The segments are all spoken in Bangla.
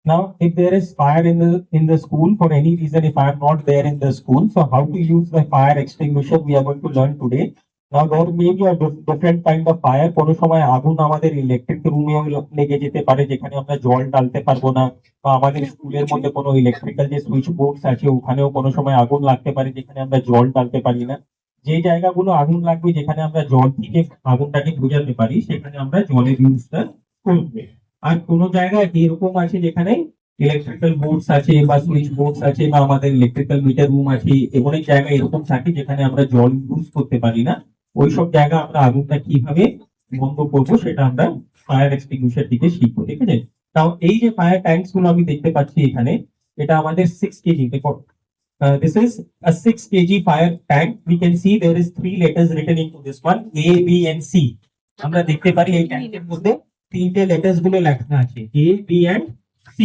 Now, if there is fire in the school for any reason, if I am not there in the school, so how to use the fire extinguisher we are going to learn today. Now, there may be a different kind of fire. কোনো সময় আগুন আমাদের ইলেকট্রিক রুমে লেগে যেতে পারে, যেখানে আমরা জল ঢালতে পারবো না, বা আমাদের স্কুলের মধ্যে কোনো ইলেকট্রিক্যাল যে সুইচ বোর্ডস আছে ওখানেও কোনো সময় আগুন লাগতে পারে, যেখানে আমরা জল ঢালতে পারি না। যে জায়গাগুলো আগুন লাগবে, যেখানে আমরা জল থেকে আগুনটাকে বুঝাতে পারি, সেখানে আমরা জলের ইউজটা করবো। আর কোনো জায়গায় এরকম আছে যেখানে ইলেকট্রিক্যাল বোর্ডস আছে বা সুইচ বোর্ডস আছে বা আমাদের ইলেকট্রিক্যাল মিটার রুম আছে, অনেক জায়গায় এরকম থাকে যেখানে আমরা জল ইউজ করতে পারি না। ওইসব জায়গা আমরা আগুনটা কিভাবে বন্ধ করবো সেটা আমরা ফায়ার এক্সটিংগুইশার থেকে শিখবো, ঠিক আছে। তাও এই যে ফায়ার ট্যাঙ্কস গুলো আমি দেখতে পাচ্ছি এখানে, এটা আমাদের 6 কেজি। দেখো, this is a 6 kg fire tank. We can see there is 3 letters written into this one, A, B and C. আমরা দেখতে পারি এই ট্যাঙ্কের মধ্যে তিনটে লেটার্স গুলো লেখা আছে, A, B and C.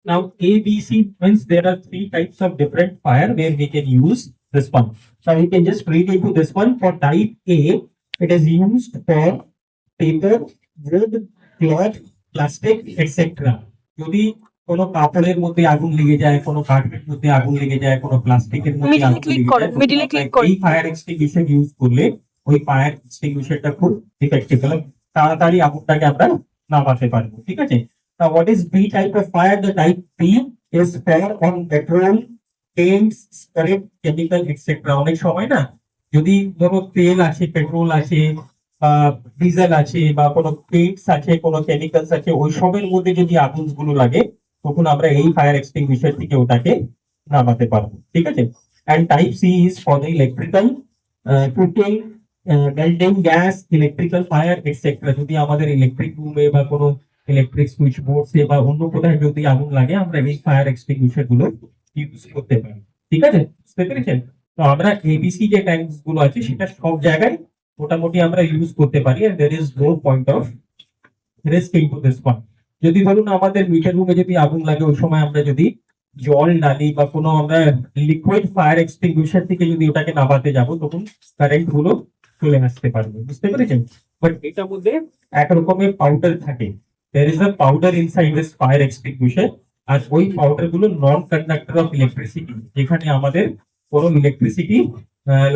Now A, B, C means there are 3 types of different fire where we can use this one. So we can just read into this one. For type A, it is used for paper, wood, cloth, plastic, etc. যদি কোনো কাপড়ের মধ্যে আগুন লেগে যায়, কোনো কাঠের মধ্যে আগুন লেগে যায়, কোনো প্লাস্টিকের মধ্যে আগুন লেগে যায়, এই ফায়ার এক্সটিংগুইশার ইউজ করলে ওই ফায়ার এক্সটিংগুইশারটা খুব ইফেক্টিভ, তাড়াতাড়ি আগুনটাকে আমরা নামাতে পারবো, ঠিক আছে। Now what is B type of fire? The type B is fire on petrol, paints, spirit, chemical, etc. অনেক সময় না, যদি ধরো তেল আছে, পেট্রোল আছে, ডিজেল আছে, বা কোনো পেইন্টস আছে, কোনো কেমিক্যালস আছে, ওই সবের মধ্যে যদি আগুন গুলো লাগে, তখন আমরা এই ফায়ার এক্সটিংগুইশার থেকে ওটাকে নামাতে পারবো, ঠিক আছে। And type C is for the electrical, cooking, welding, gas, electrical fire, etc. যদি আমাদের ইলেকট্রিক রুমে বা কোনো ইলেকট্রিক সুইচ বোর্ডসে বা অন্য কোথাও যদি আগুন লাগে, আমরা এই ফায়ার এক্সটিংগুইশার গুলো ইউজ করতে পারি, ঠিক আছে, বুঝতে পেরেছেন। তো আমরা এবিসি যে ট্যাঙ্কস গুলো আছে সেটা সব জায়গায় মোটামুটি আমরা ইউজ করতে পারি, and there is no point of risk into this one. যদি ধরুন আমাদের মিটার রুমে যদি আগুন লাগে, ওই সময় আমরা যদি জল ঢালি বা কোনো আমরা লিকুইড ফায়ার এক্সটিংগুইশার থেকে যদি ওটাকে নামাতে যাব, তখন কারেন্ট গুলো চলে আসতে পারবে, বুঝতে পেরেছেন। বাট এটার মধ্যে এক রকমের পাউডার থাকে, there is a powder inside this fire extinguisher, আর ওই পাউডার গুলো নন কন্ডাক্টর অফ ইলেকট্রিসিটি, যেখানে আমাদের কোনো ইলেকট্রিসিটি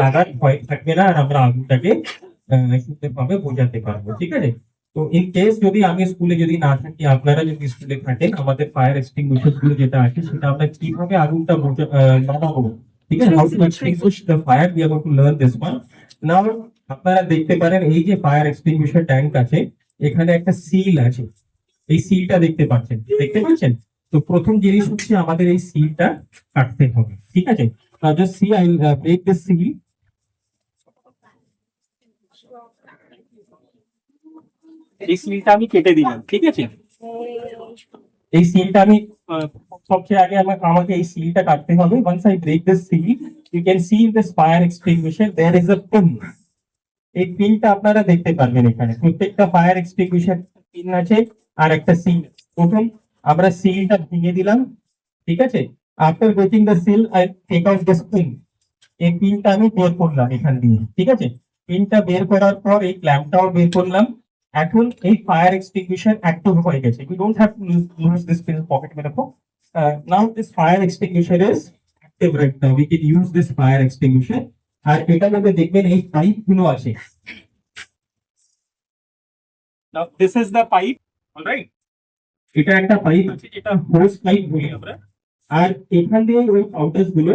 লাগার ভয় থাকবে না, আর আমরা আগুনটাকে সুন্দরভাবে বোঝাতে পারবো, ঠিক আছে। তো ইন কেস যদি আমি স্কুলে যদি না থাকি, আপনারা যদি স্কুলে থাকেন, আমাদের ফায়ার এক্সটিংগুইশার গুলো যেটা আছে সেটা আমরা কিভাবে আগুনটা নামাবো, ঠিক আছে, how to extinguish the fire, we are going to learn this one now. আপনারা দেখতে পারেন এই যে ফায়ার এক্সটিংগুইশার ট্যাঙ্ক আছে, এখানে একটা সিল আছে, এই সিলটা দেখতে পাচ্ছেন, তো প্রথম জিনিস হচ্ছে আমাদের এই সিলটা কাটতে হবে, ঠিক আছে। Just see, I will break this seal. এই সিলটা আমি কেটে দিলাম, ঠিক আছে। এই সিলটা আমি সবচেয়ে আগে আমাকে এই সিলটা কাটতে হবে। Once I break this seal, you can see in this fire extinguisher there is a pin. এই পিনটা আপনারা দেখতে পারবেন এখানে, প্রত্যেকটা ফায়ার এক্সটিংগুইশার পিন আছে আর একটা সিল। প্রথম আমরা সিলটা ভেঙে দিলাম, ঠিক আছে। After breaking the seal, I take out this pin. এই পিনটা আমি বের করলাম এখান দিয়ে, ঠিক আছে। পিনটা বের করার পর এই ক্ল্যাম্পটাও বের করলাম। এখন এই ফায়ার এক্সটিংগুইশার অ্যাক্টিভ হয়ে গেছে। We don't have to lose this pin pocket में रखो। Now this fire extinguisher is active right now. We can use this fire extinguisher. আর এটার মধ্যে দেখবেন এই পাইপ গুলো আছে। Now this is the pipe, all right? এটা একটা পাইপ আছে, এটা হোস পাইপ বলি আমরা। আর এখান দিয়ে ওই পাউডার গুলো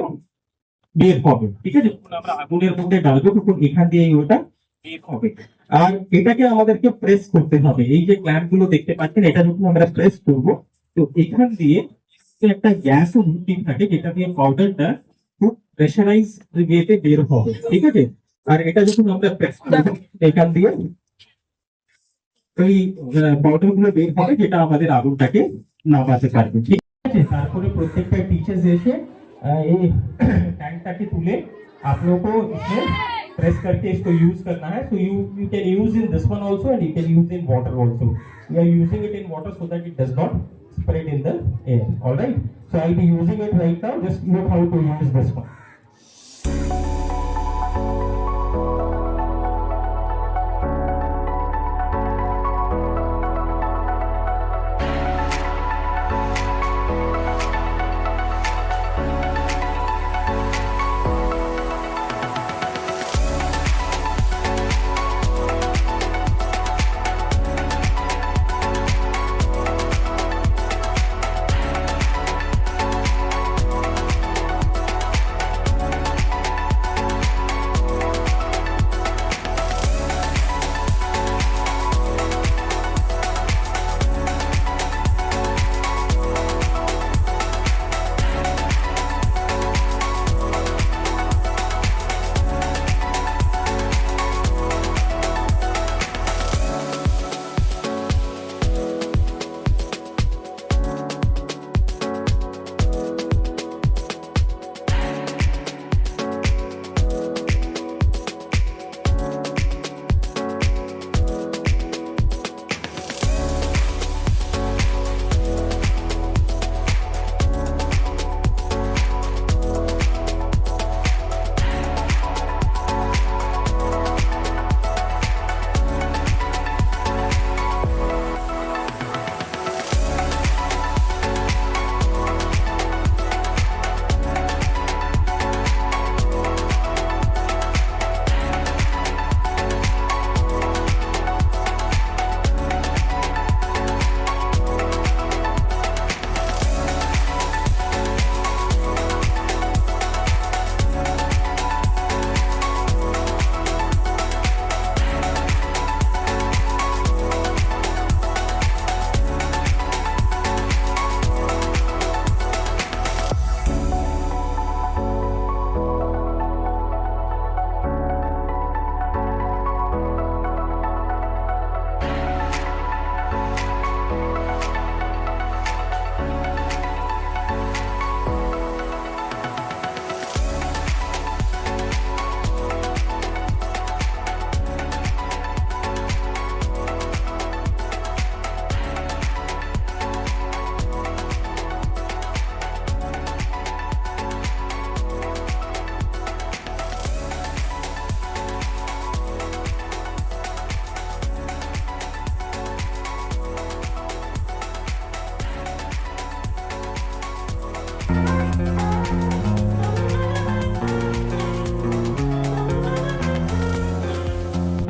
বের হবে, ঠিক আছে। যখন আমরা আগুনের মধ্যে ডালবো তখন এখান দিয়ে ওটা বের হবে। আর এটাকে আমাদেরকে প্রেস করতে হবে। এই যে ক্ল্যাম্প গুলো দেখতে পাচ্ছেন, এটা যখন আমরা প্রেস করব, তো এখান দিয়ে একটা গ্যাস ভর্তি থাকে, যেটা দিয়ে পাউডারটা খুব প্রেসারাইজ ওয়েতে বের হবে, ঠিক আছে। আর এটা যখন আমরা প্রেস করব, এখান দিয়ে ওই পাউডার গুলো বের হবে, যেটা আমাদের আগুনটাকে নামাতে পারবে, ঠিক আছে। তারপরে প্রত্যেকটা টিচার্স এসে এই टैंक तुले आप लोगों को इसमें प्रेस करके इसको यूज करना है। So you can use in this one also, and you can use in water also. We are using it in water so that it does not spread in the air. All right. So I'll be using it right now. Just look how to use this one.